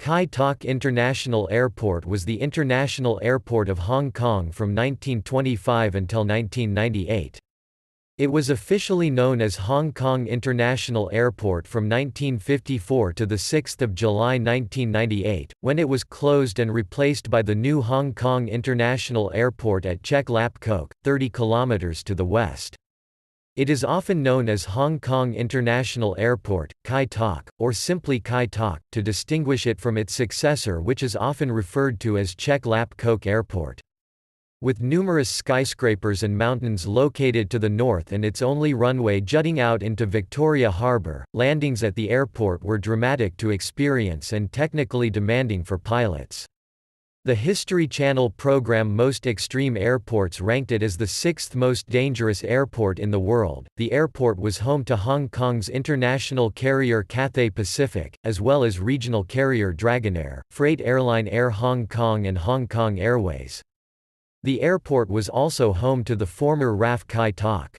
Kai Tak International Airport was the international airport of Hong Kong from 1925 until 1998. It was officially known as Hong Kong International Airport from 1954 to 6 July 1998, when it was closed and replaced by the new Hong Kong International Airport at Chek Lap Kok, 30 kilometres to the west. It is often known as Hong Kong International Airport, Kai Tak, or simply Kai Tak, to distinguish it from its successor, which is often referred to as Chek Lap Kok Airport. With numerous skyscrapers and mountains located to the north and its only runway jutting out into Victoria Harbour, landings at the airport were dramatic to experience and technically demanding for pilots. The History Channel program Most Extreme Airports ranked it as the 6th most dangerous airport in the world. The airport was home to Hong Kong's international carrier Cathay Pacific, as well as regional carrier Dragonair, freight airline Air Hong Kong and Hong Kong Airways. The airport was also home to the former RAF Kai Tak.